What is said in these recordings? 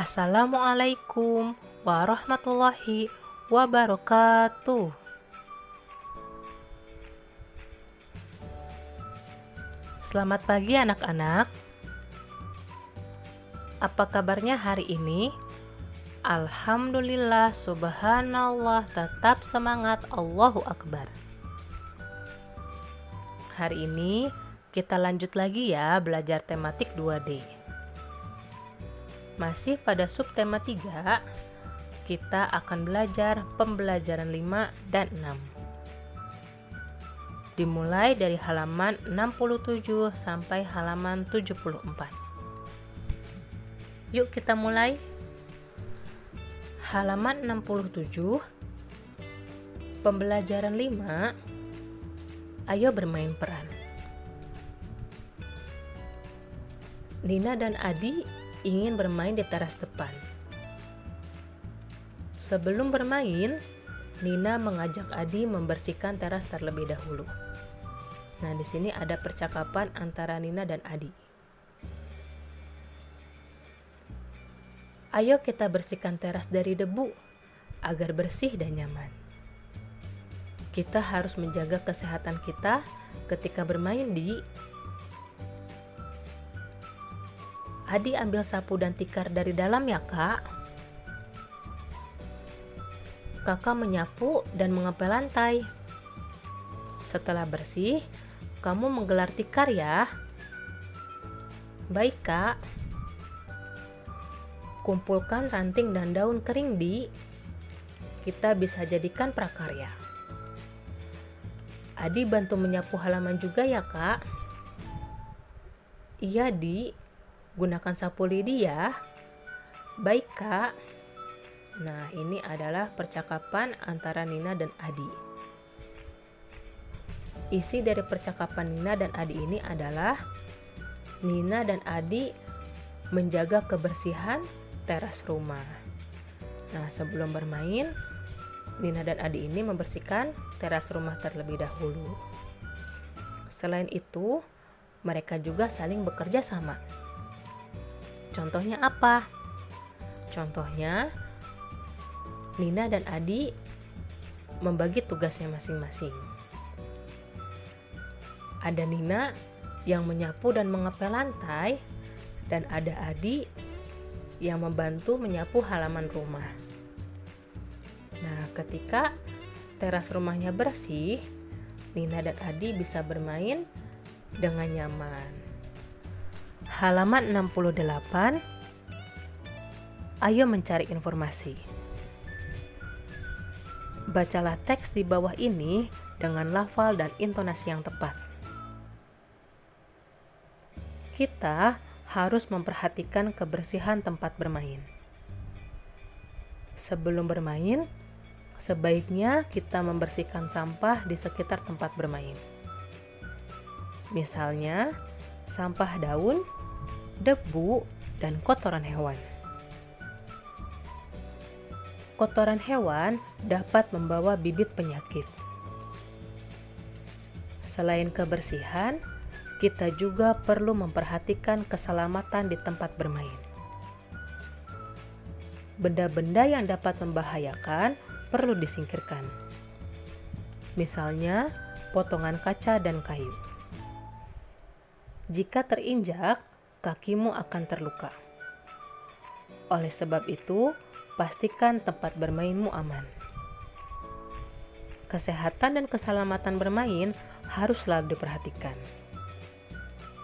Assalamualaikum warahmatullahi wabarakatuh. Selamat pagi anak-anak. Apa kabarnya hari ini? Alhamdulillah, subhanallah, tetap semangat, Allahu Akbar. Hari ini kita lanjut lagi ya belajar tematik 2D. Masih pada subtema 3, kita akan belajar pembelajaran 5 dan 6. Dimulai dari halaman 67 sampai halaman 74. Yuk kita mulai. Halaman 67, pembelajaran 5, ayo bermain peran. Nina dan Adi ingin bermain di teras depan. Sebelum bermain, Nina mengajak Adi membersihkan teras terlebih dahulu. Nah, di sini ada percakapan antara Nina dan Adi. Ayo kita bersihkan teras dari debu agar bersih dan nyaman. Kita harus menjaga kesehatan kita ketika bermain di. Adi ambil sapu dan tikar dari dalam ya kak. Kakak menyapu dan mengepel lantai. Setelah bersih, kamu menggelar tikar ya. Baik kak. Kumpulkan ranting dan daun kering di. Kita bisa jadikan prakarya. Adi bantu menyapu halaman juga ya kak. Iya di. Gunakan sapu lidi ya. Baik kak. Nah, ini adalah percakapan antara Nina dan Adi. Isi dari percakapan Nina dan Adi ini adalah Nina dan Adi menjaga kebersihan teras rumah. Nah, sebelum bermain, Nina dan Adi ini membersihkan teras rumah terlebih dahulu. Selain itu, mereka juga saling bekerja sama. Contohnya apa? Contohnya, Nina dan Adi membagi tugasnya masing-masing. Ada Nina yang menyapu dan mengepel lantai, dan ada Adi yang membantu menyapu halaman rumah. Nah, ketika teras rumahnya bersih, Nina dan Adi bisa bermain dengan nyaman. Halaman 68, ayo mencari informasi. Bacalah teks di bawah ini dengan lafal dan intonasi yang tepat. Kita harus memperhatikan kebersihan tempat bermain. Sebelum bermain, sebaiknya kita membersihkan sampah di sekitar tempat bermain. Misalnya, sampah daun, debu, dan kotoran hewan. Kotoran hewan dapat membawa bibit penyakit. Selain kebersihan, kita juga perlu memperhatikan keselamatan di tempat bermain. Benda-benda yang dapat membahayakan perlu disingkirkan. Misalnya, potongan kaca dan kayu. Jika terinjak, kakimu akan terluka. Oleh sebab itu, pastikan tempat bermainmu aman. Kesehatan dan keselamatan bermain harus selalu diperhatikan.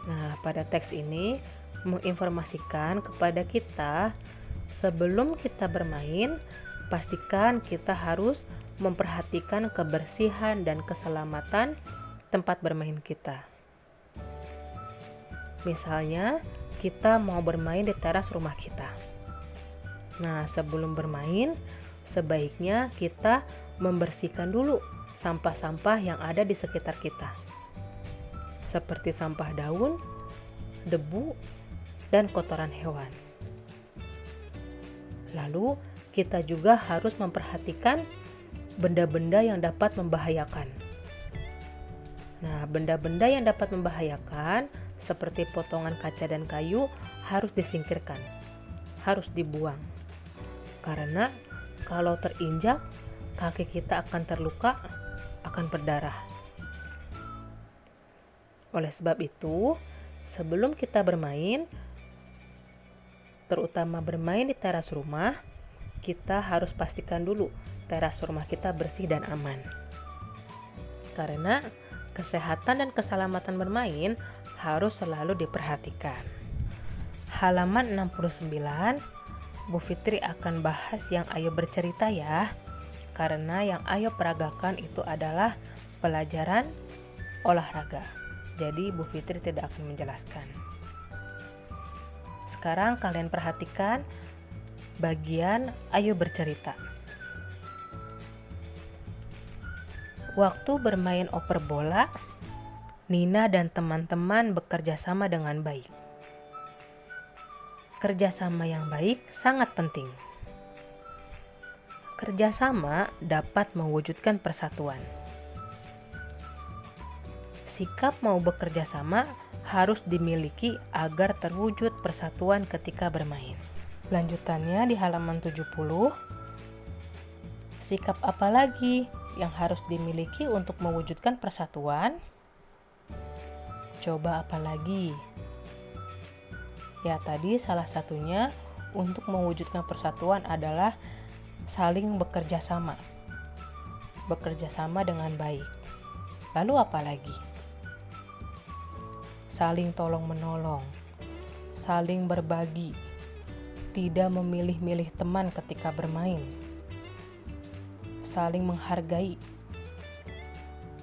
Nah, pada teks ini menginformasikan kepada kita, sebelum kita bermain, pastikan kita harus memperhatikan kebersihan dan keselamatan tempat bermain kita. Misalnya, kita mau bermain di teras rumah kita. Nah, sebelum bermain, sebaiknya kita membersihkan dulu sampah-sampah yang ada di sekitar kita. Seperti sampah daun, debu, dan kotoran hewan. Lalu, kita juga harus memperhatikan benda-benda yang dapat membahayakan. Nah, benda-benda yang dapat membahayakan seperti potongan kaca dan kayu harus disingkirkan. harus dibuang. Karena kalau terinjak, kaki kita akan terluka, akan berdarah. Oleh sebab itu, sebelum kita bermain, terutama bermain di teras rumah, kita harus pastikan dulu teras rumah kita bersih dan aman. Karena kesehatan dan keselamatan bermain harus selalu diperhatikan. Halaman 69, Bu Fitri akan bahas yang Ayo bercerita ya. Karena yang Ayo peragakan itu adalah pelajaran olahraga. Jadi Bu Fitri tidak akan menjelaskan. Sekarang kalian perhatikan bagian Ayo bercerita. Waktu bermain oper bola, Nina dan teman-teman bekerja sama dengan baik. Kerjasama yang baik sangat penting. Kerjasama dapat mewujudkan persatuan. Sikap mau bekerja sama harus dimiliki agar terwujud persatuan ketika bermain. Lanjutannya di halaman 70. Sikap apa lagi yang harus dimiliki untuk mewujudkan persatuan? Coba apa lagi? Ya, tadi salah satunya untuk mewujudkan persatuan adalah saling bekerja sama. Bekerja sama dengan baik. Lalu apa lagi? Saling tolong-menolong, saling berbagi, tidak memilih-milih teman ketika bermain, saling menghargai.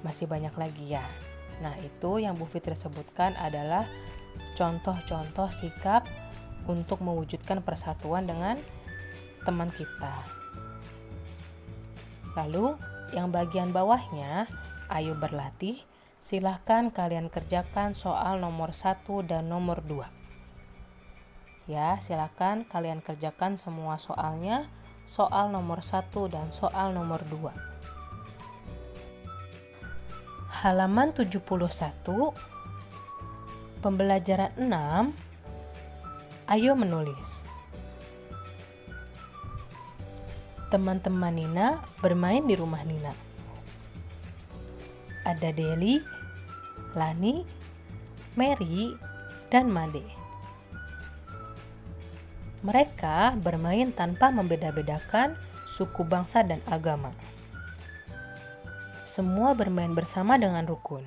Masih banyak lagi ya. Nah, itu yang Bu Fitri sebutkan adalah contoh-contoh sikap untuk mewujudkan persatuan dengan teman kita. Lalu, yang bagian bawahnya, Ayo berlatih. Silahkan kalian kerjakan soal nomor 1 dan nomor 2. Ya, silahkan kalian kerjakan semua soalnya, soal nomor 1 dan soal nomor 2. Halaman 71, pembelajaran 6, Ayo menulis. Teman-teman Nina bermain di rumah Nina. Ada Deli, Lani, Mary, dan Made. Mereka bermain tanpa membeda-bedakan suku, bangsa, dan agama. Semua bermain bersama dengan rukun.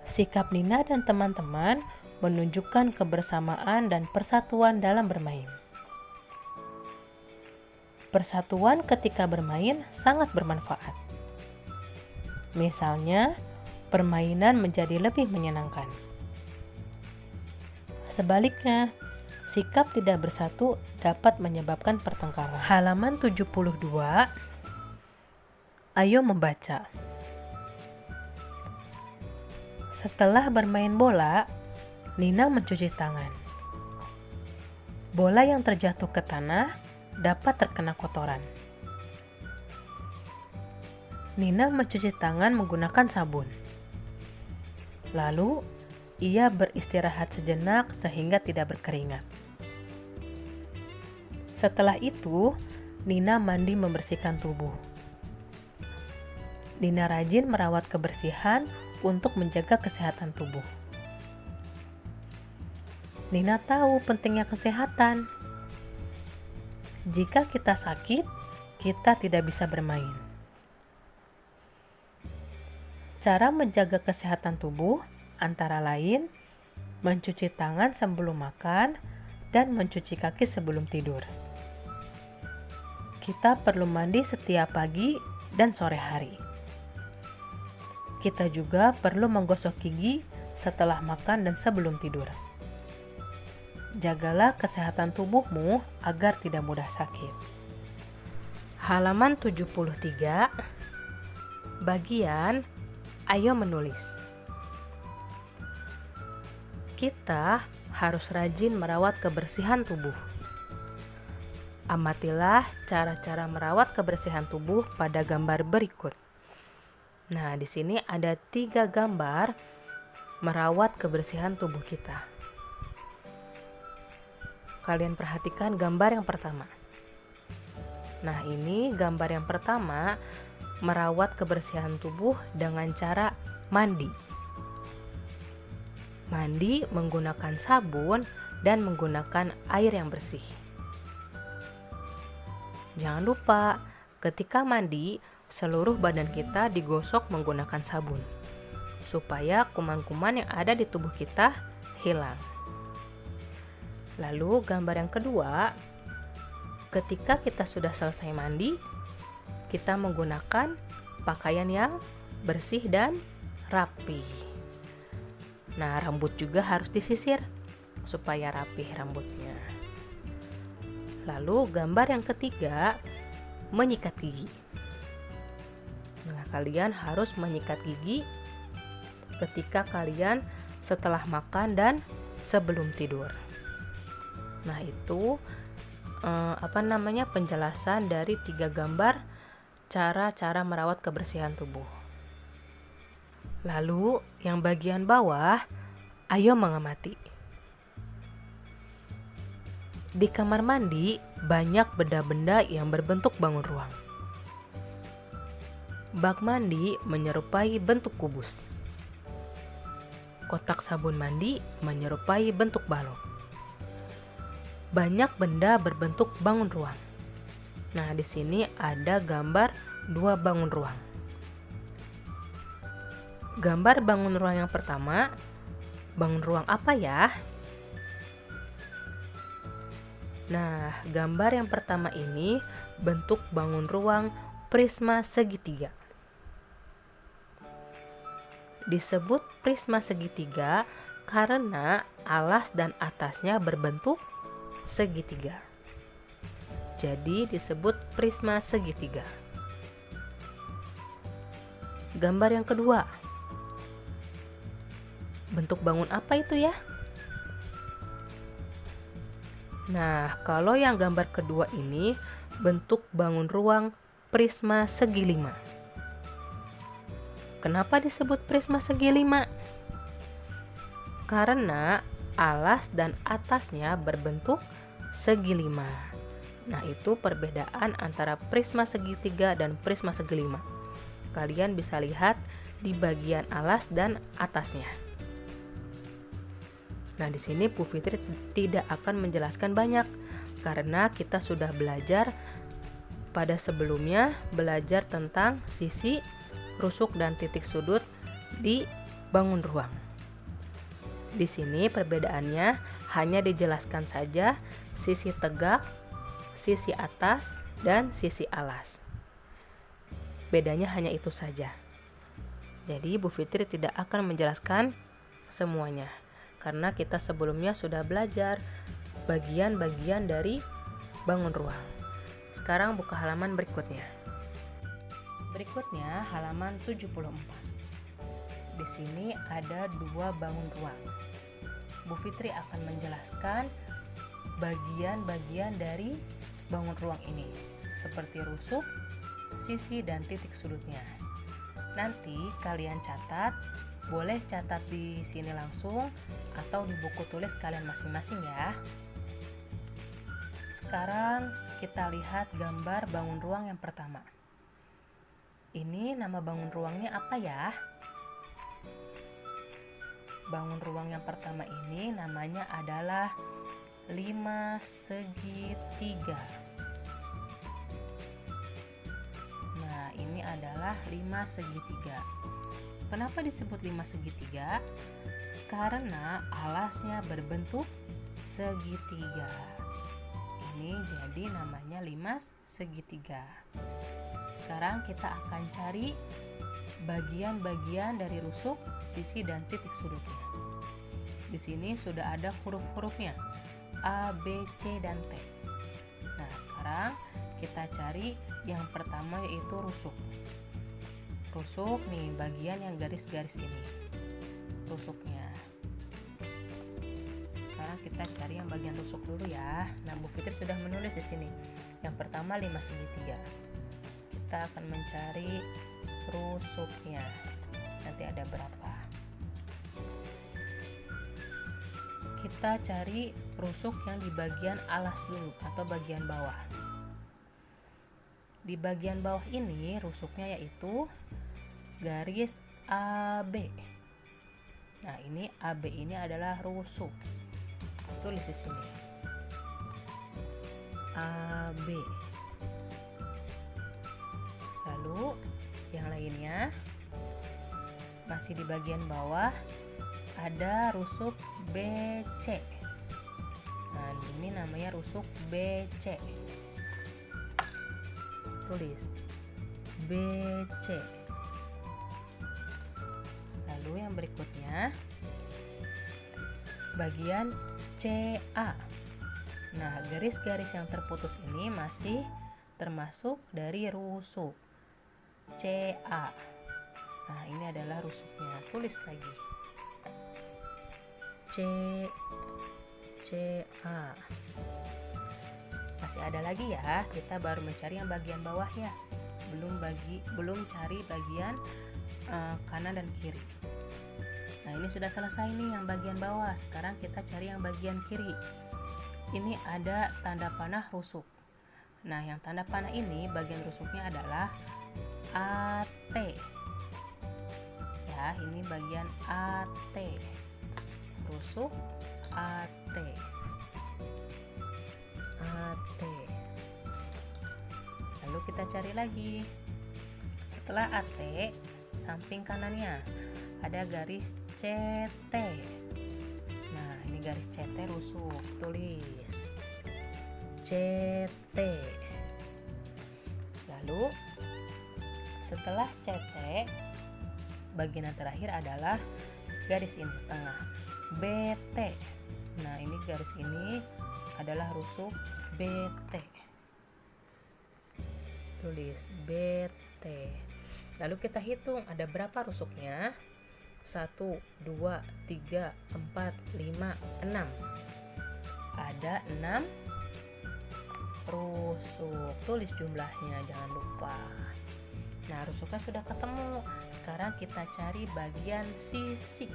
Sikap Nina dan teman-teman menunjukkan kebersamaan dan persatuan dalam bermain. Persatuan ketika bermain sangat bermanfaat. Misalnya, permainan menjadi lebih menyenangkan. Sebaliknya, sikap tidak bersatu dapat menyebabkan pertengkaran. Halaman 72, Ayo membaca. Setelah bermain bola, Nina mencuci tangan. Bola yang terjatuh ke tanah dapat terkena kotoran. Nina mencuci tangan menggunakan sabun. Lalu, ia beristirahat sejenak sehingga tidak berkeringat. Setelah itu, Nina mandi membersihkan tubuh. Nina rajin merawat kebersihan untuk menjaga kesehatan tubuh. Nina tahu pentingnya kesehatan. Jika kita sakit, kita tidak bisa bermain. Cara menjaga kesehatan tubuh antara lain mencuci tangan sebelum makan dan mencuci kaki sebelum tidur. Kita perlu mandi setiap pagi dan sore hari. Kita juga perlu menggosok gigi setelah makan dan sebelum tidur. Jagalah kesehatan tubuhmu agar tidak mudah sakit. Halaman 73, bagian Ayo menulis. Kita harus rajin merawat kebersihan tubuh. Amatilah cara-cara merawat kebersihan tubuh pada gambar berikut. Nah, di sini ada 3 gambar merawat kebersihan tubuh kita. Kalian perhatikan gambar yang pertama. Nah, ini gambar yang pertama merawat kebersihan tubuh dengan cara mandi. Mandi menggunakan sabun dan menggunakan air yang bersih. Jangan lupa, ketika mandi, seluruh badan kita digosok menggunakan sabun, supaya kuman-kuman yang ada di tubuh kita hilang. Lalu gambar yang kedua, ketika kita sudah selesai mandi, kita menggunakan pakaian yang bersih dan rapi. Nah, rambut juga harus disisir supaya rapih rambutnya. Lalu gambar yang ketiga, menyikat gigi. Nah, kalian harus menyikat gigi ketika kalian setelah makan dan sebelum tidur. Nah, itu penjelasan dari 3 gambar cara-cara merawat kebersihan tubuh. Lalu yang bagian bawah, ayo mengamati. Di kamar mandi banyak benda-benda yang berbentuk bangun ruang. Bak mandi menyerupai bentuk kubus. Kotak sabun mandi menyerupai bentuk balok. Banyak benda berbentuk bangun ruang. Nah, di sini ada gambar 2 bangun ruang. Gambar bangun ruang yang pertama, bangun ruang apa ya? Nah, gambar yang pertama ini bentuk bangun ruang prisma segitiga. Disebut prisma segitiga karena alas dan atasnya berbentuk segitiga. Jadi disebut prisma segitiga. Gambar yang kedua. Bentuk bangun apa itu ya? Nah, kalau yang gambar kedua ini bentuk bangun ruang prisma segi 5. Kenapa disebut prisma segi 5? Karena alas dan atasnya berbentuk segi 5. Nah, itu perbedaan antara prisma segitiga dan prisma segi 5. Kalian bisa lihat di bagian alas dan atasnya. Nah, di sini Bu Fitri tidak akan menjelaskan banyak karena kita sudah belajar pada sebelumnya, belajar tentang sisi, rusuk dan titik sudut di bangun ruang. Di sini perbedaannya hanya dijelaskan saja sisi tegak, sisi atas, dan sisi alas. Bedanya hanya itu saja. Jadi Bu Fitri tidak akan menjelaskan semuanya karena kita sebelumnya sudah belajar bagian-bagian dari bangun ruang. Sekarang buka halaman berikutnya. Berikutnya halaman 74. Di sini ada 2 bangun ruang. Bu Fitri akan menjelaskan bagian-bagian dari bangun ruang ini, seperti rusuk, sisi, dan titik sudutnya. Nanti kalian catat, boleh catat di sini langsung atau di buku tulis kalian masing-masing ya. Sekarang kita lihat gambar bangun ruang yang pertama. Ini nama bangun ruangnya apa ya? Bangun ruang yang pertama ini namanya adalah 5 segitiga. Nah, ini adalah 5 segitiga. Kenapa disebut 5 segitiga? Karena alasnya berbentuk segitiga. Ini jadi namanya 5 segitiga. Sekarang kita akan cari bagian-bagian dari rusuk, sisi, dan titik sudutnya. Di sini sudah ada huruf-hurufnya A, B, C, dan T. Nah, sekarang kita cari yang pertama yaitu rusuk. Rusuk nih, bagian yang garis-garis ini. Rusuknya. Sekarang kita cari yang bagian rusuk dulu ya. Nah, Bu Fitri sudah menulis di sini. Yang pertama 5 segitiga. Kita akan mencari rusuknya. Nanti ada berapa? kita cari rusuk yang di bagian alas dulu atau bagian bawah. Di bagian bawah ini rusuknya yaitu garis AB. Nah, ini AB ini adalah rusuk. Tulis di sini. AB. Lalu yang lainnya masih di bagian bawah ada rusuk BC. Nah, ini namanya rusuk BC. Tulis BC. Lalu yang berikutnya bagian CA. Nah, garis-garis yang terputus ini masih termasuk dari rusuk CA. Nah, ini adalah rusuknya. Tulis lagi. CA. Masih ada lagi ya. Kita baru mencari yang bagian bawahnya. Belum cari bagian kanan dan kiri. Nah, ini sudah selesai nih yang bagian bawah. Sekarang kita cari yang bagian kiri. Ini ada tanda panah rusuk. Nah, yang tanda panah ini bagian rusuknya adalah AT. Ya, ini bagian AT. Rusuk AT. AT. Lalu kita cari lagi. Setelah AT, samping kanannya ada garis CT. Nah, ini garis CT rusuk. Tulis CT. Lalu setelah CT, bagian yang terakhir adalah garis ini tengah BT. Nah, ini garis ini adalah rusuk BT. Tulis BT. Lalu kita hitung ada berapa rusuknya. 1, 2, 3, 4, 5, 6. Ada 6 rusuk. Tulis jumlahnya, jangan lupa. Nah, rusuknya sudah ketemu. Sekarang kita cari bagian sisi.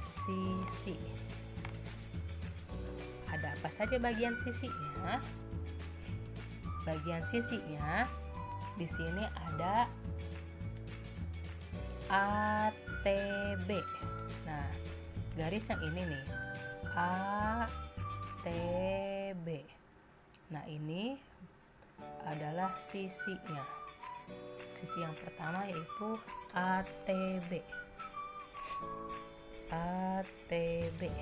Sisi. Ada apa saja bagian sisinya? Bagian sisinya di sini ada ATB. Nah, garis yang ini nih ATB. Nah, ini adalah sisinya. Sisi yang pertama yaitu ATB. ATB.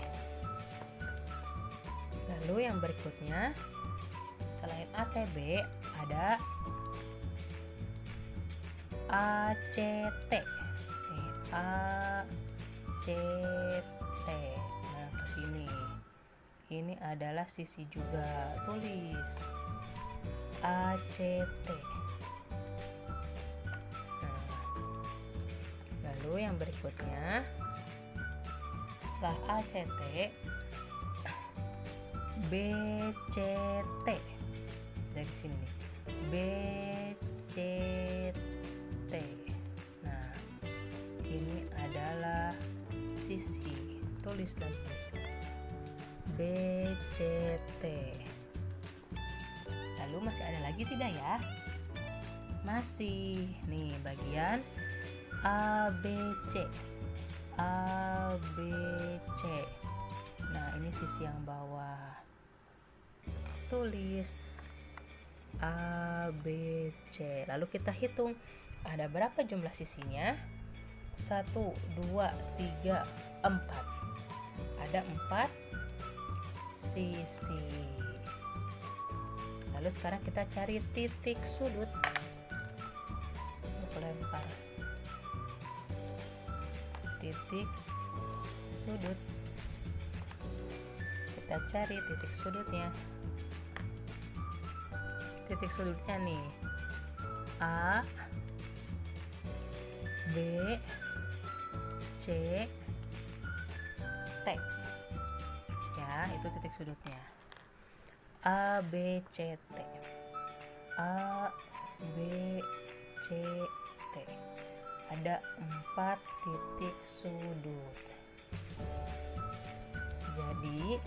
Lalu yang berikutnya selain ATB ada ACT. ACT. Nah, ke sini. Ini adalah sisi juga. Tulis ACT. Nah, lalu yang berikutnya setelah ACT BCT. Dari sini BCT. Nah, ini adalah sisi. Tulis lagi BCT. Lalu masih ada lagi tidak ya? Masih. Nih bagian ABC. ABC. Nah, ini sisi yang bawah. Tulis ABC. Lalu kita hitung ada berapa jumlah sisinya? 1, 2, 3, 4. Ada 4 sisi. Lalu sekarang kita cari titik sudut. Lempar titik sudut. Kita cari titik sudutnya. Titik sudutnya nih A, B, C, T. Ya, itu titik sudutnya. A, B, C, T. A, B, C, T. Ada 4 titik sudut. Jadi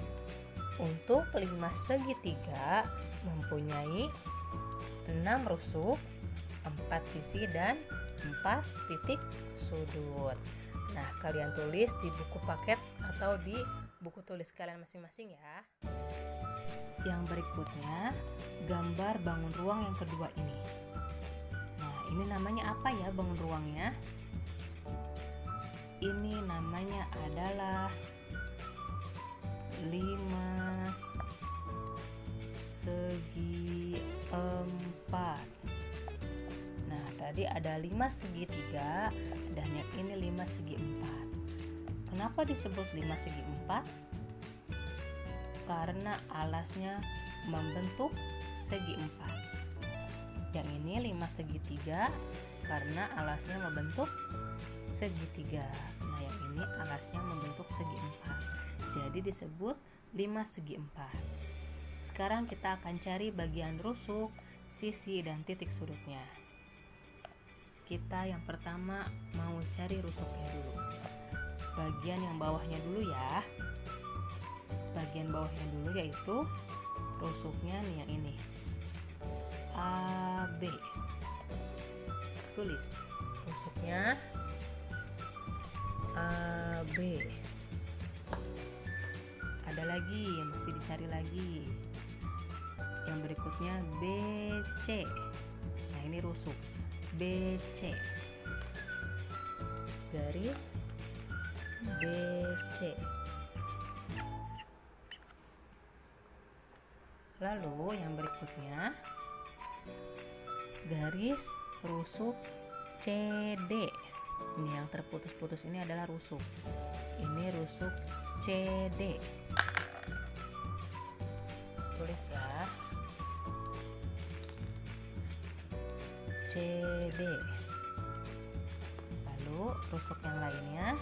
untuk 5 segitiga mempunyai 6 rusuk, 4 sisi dan 4 titik sudut. Nah, kalian tulis di buku paket atau di buku tulis kalian masing-masing ya. Yang berikutnya, gambar bangun ruang yang kedua ini. Nah, ini namanya apa ya bangun ruangnya? Ini namanya adalah 5 segi 4. Nah, tadi ada 5 segitiga dan yang ini 5 segi 4. Kenapa disebut 5 segi 4? Karena alasnya membentuk segi 4. Yang ini 5 segitiga karena alasnya membentuk segitiga. Nah, yang ini alasnya membentuk segi 4. Jadi disebut 5 segi 4. Sekarang kita akan cari bagian rusuk, sisi, dan titik sudutnya. Kita yang pertama mau cari rusuknya dulu. Bagian yang bawahnya dulu ya. Bagian bawahnya dulu yaitu rusuknya nih yang ini. AB. Tulis rusuknya AB. Ada lagi, masih dicari lagi. Yang berikutnya BC. Nah, ini rusuk BC. Garis BC. Lalu yang berikutnya garis rusuk CD. Ini yang terputus-putus ini adalah rusuk. Ini rusuk CD. Tulis ya. CD. Lalu rusuk yang lainnya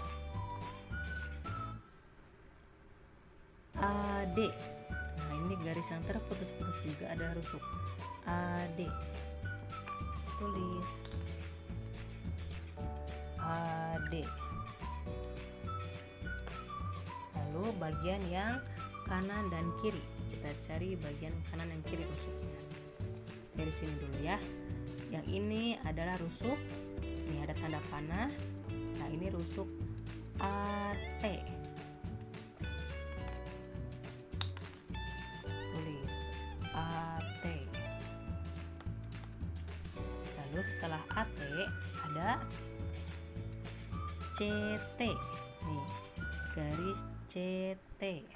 AD. Nah, ini garis yang terputus-putus juga adalah rusuk AD. Tulis AD. Lalu bagian yang kanan dan kiri, kita cari bagian kanan dan kiri rusuknya. Dari sini dulu ya. Yang ini adalah rusuk, ini ada tanda panah. Nah, ini rusuk AT. Tulis AT. Lalu setelah AT ada CT. Nih, garis CT.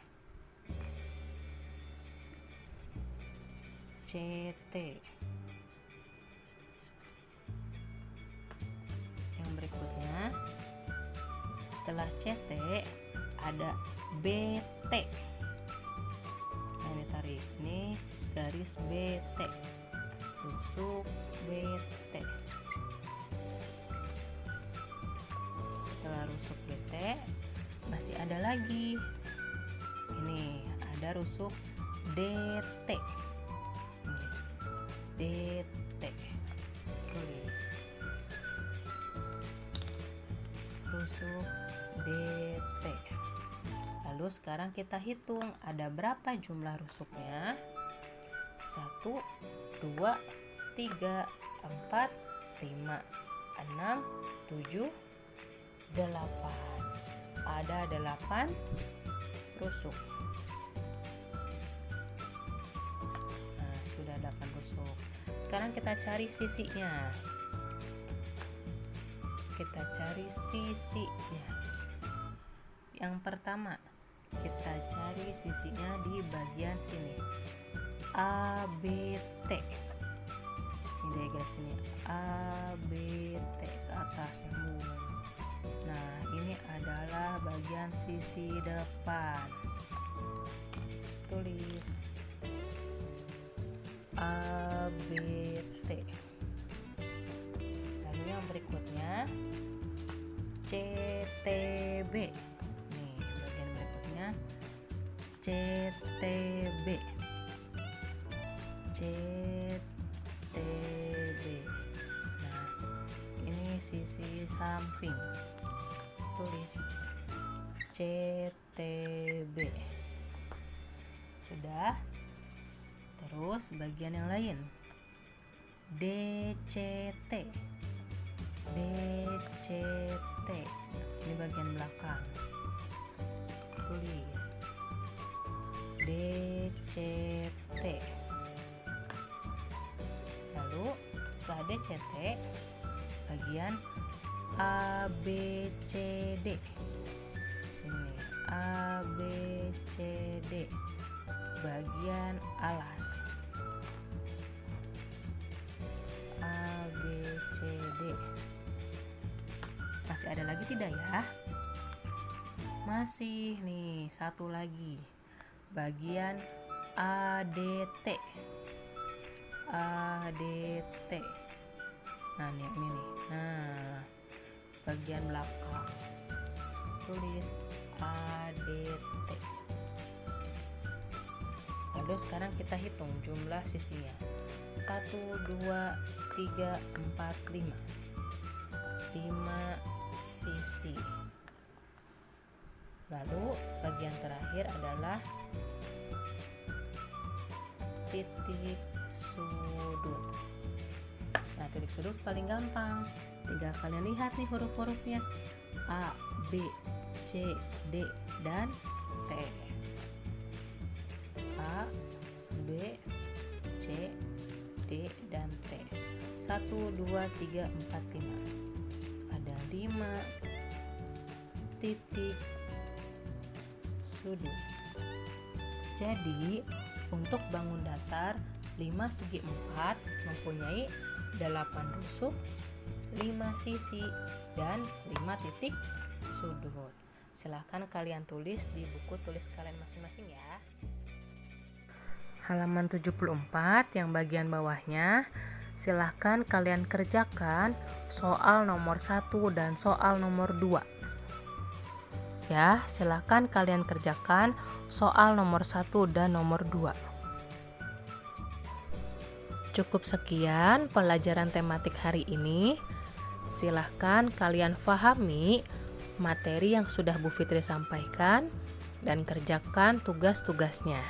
CT. Yang berikutnya setelah CT ada BT. Nah, ini tarik, ini garis BT, rusuk BT. Setelah rusuk BT masih ada lagi, ini ada rusuk DT. DT. Tulis rusuk DT. Lalu sekarang kita hitung ada berapa jumlah rusuknya. 1, 2, 3, 4, 5, 6, 7, 8. Ada 8 rusuk. Nah, sudah 8 rusuk. Sekarang kita cari sisinya. Kita cari sisinya. Yang pertama, kita cari sisinya di bagian sini. ABT. Ini dari garis sini. ABT ke atas nyambung. Nah, ini adalah bagian sisi depan. Tulis ABT. Lalu yang berikutnya CTB. Nih, bagian berikutnya CTB. CTB. Nah, ini sisi samping. Tulis CTB. ya. Terus bagian yang lain. DCT. DCT. Ini bagian belakang. Tulis. DCT. Lalu setelah DCT, bagian ABCD. Sini, ABCD. Bagian alas. ABCD. Masih ada lagi tidak ya? Masih nih, satu lagi. Bagian ADT. ADT. Nah, ini nih. Nah, bagian belakang. Tulis ADT. Lalu sekarang kita hitung jumlah sisinya. 1, 2, 3, 4, 5. 5 sisi. Lalu bagian terakhir adalah titik sudut. Nah, titik sudut paling gampang. Tinggal kalian lihat nih huruf-hurufnya. A, B, C, D, dan T. A, B, C, D, dan T. 1, 2, 3, 4, 5. Ada 5 titik sudut. Jadi untuk bangun datar 5 segi 4 mempunyai 8 rusuk, 5 sisi, dan 5 titik sudut. Silahkan kalian tulis di buku tulis kalian masing-masing ya. Halaman 74 yang bagian bawahnya, silahkan kalian kerjakan soal nomor 1 dan soal nomor 2. Ya, silahkan kalian kerjakan soal nomor 1 dan nomor 2. Cukup sekian pelajaran tematik hari ini. Silahkan kalian pahami materi yang sudah Bu Fitri sampaikan dan kerjakan tugas-tugasnya.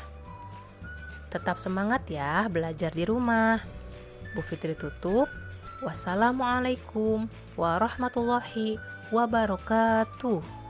Tetap semangat ya belajar di rumah. Bu Fitri tutup. Wassalamualaikum warahmatullahi wabarakatuh.